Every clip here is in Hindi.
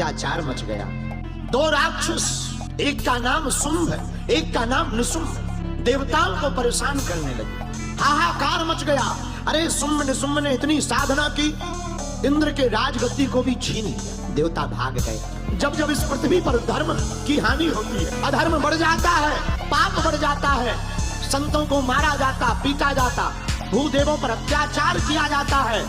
अत्याचार मच गया। दो राक्षस, एक का नाम शुंभ, एक का नाम निशुंभ, देवताओं को परेशान करने लगे। हाहाकार मच गया। अरे शुंभ निशुंभ ने इतनी साधना की, इंद्र के राजगद्दी को भी छीन लिया। देवता भाग गए। जब जब इस पृथ्वी पर धर्म की हानि होती है, अधर्म बढ़ जाता है, पाप बढ़ जाता है, संतों को मारा जाता, पीटा जाता, भूदेवों पर अत्याचार किया जाता है,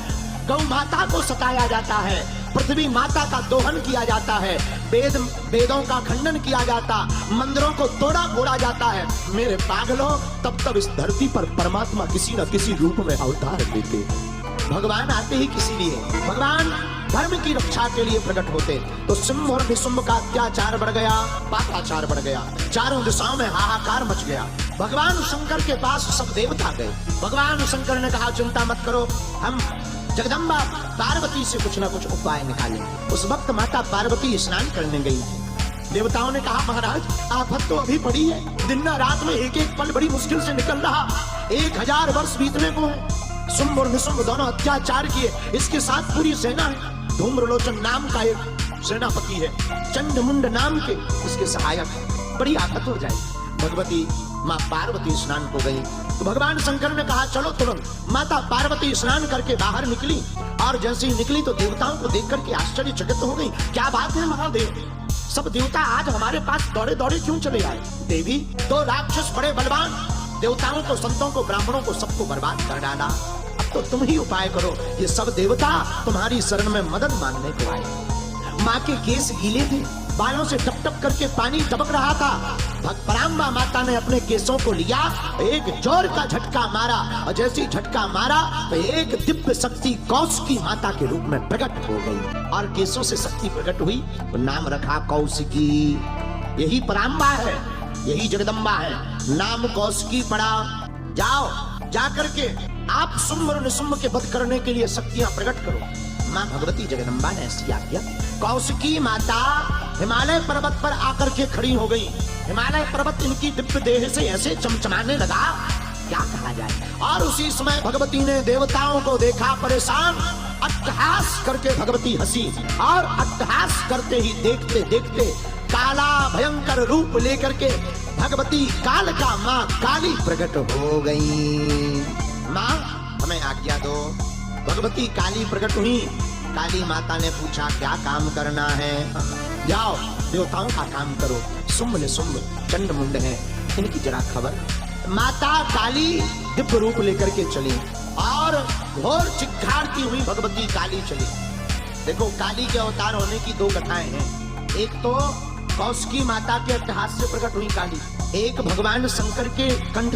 गौ माता को सताया जाता है, पृथ्वी माता का दोहन किया जाता है, वेदों का खंडन किया जाता, मंदिरों को तोड़ा फोड़ा जाता है। मेरे पागलों, तब तब इस धरती पर परमात्मा किसी न किसी रूप में अवतार लेते। भगवान आते ही किसी लिए, भगवान धर्म की रक्षा के लिए प्रकट होते। तो सिंह और निशुंभ का अत्याचार बढ़ गया, पापाचार बढ़ गया, चारों दिशाओं में हाहाकार मच गया। भगवान शंकर के पास सब देवता गए। भगवान शंकर ने कहा, चिंता मत करो, हम जगदम्बा पार्वती से कुछ ना कुछ उपाय निकालेंगे। उस वक्त माता पार्वती स्नान करने गई थी। देवताओं ने कहा, महाराज आफत तो अभी पड़ी है, दिन न रात में एक एक पल बड़ी मुश्किल से निकल रहा, 1000 वर्ष बीतने को है। शुंभ और निशुंभ दोनों अत्याचार किए, इसके साथ पूरी सेना है। धूम्रलोचन नाम का एक सेनापति है, चंडमुंड नाम के उसके सहायक है। बड़ी आफत हो जाएगी। भगवती माँ पार्वती स्नान को गई तो भगवान शंकर ने कहा, चलो तुरंत। माता पार्वती स्नान करके बाहर निकली और जैसे ही निकली तो देवताओं को देख करके आश्चर्यचकित हो गई। क्या बात है महादेव, सब देवता आज हमारे पास दौड़े दौड़े क्यों चले आए? देवी, दो राक्षस बड़े बलवान, देवताओं को, संतों को, ब्राह्मणों को, सबको बर्बाद कर डाला। अब तो तुम ही उपाय करो। ये सब देवता तुम्हारी शरण में मदद मांगने को आए। माँ के केस गीले थे, बालों से टप टप करके पानी टपक रहा था। भगपराम्बा माता ने अपने केसों को लिया, एक जोर का झटका मारा और जैसे ही झटका मारा तो एक दिव्य शक्ति कौशिकी माता के रूप में प्रकट हो गई और केसों से शक्ति प्रकट हुई तो नाम रखा कौशिकी। यही पराम्बा है, यही जगदम्बा है, नाम कौशिकी पड़ा। जाओ, जाकर के आप शुंभ और निशुंभ के वध करने के लिए शक्तियां प्रकट करो। मां भगवती जगदम्बा ने ऐसी आज्ञा। कौशिकी माता हिमालय पर्वत पर आकर के खड़ी हो गई। हिमालय पर्वत इनकी दिव्य देह से ऐसे चमचमाने लगा, क्या कहा जाए। और उसी समय भगवती ने देवताओं को देखा परेशान। अट्टहास करके भगवती हंसी और अट्टहास करते ही देखते देखते काला भयंकर रूप लेकर के भगवती काल का माँ काली प्रकट हो गई। माँ हमें आज्ञा दो। भगवती काली प्रकट हुई। काली माता ने पूछा, क्या काम करना है? जाओ देवताओं का काम करो। शुंभ निशुंभ चंडमुंड है, इनकी जरा खबर। माता काली दिव्य रूप लेकर के चली और घोर चिक्कारती हुई भगवती काली चली। देखो, काली के अवतार होने की दो कथाएं हैं। एक तो कौशिकी माता के अट्टहास से प्रकट हुई काली, एक भगवान शंकर के कंठ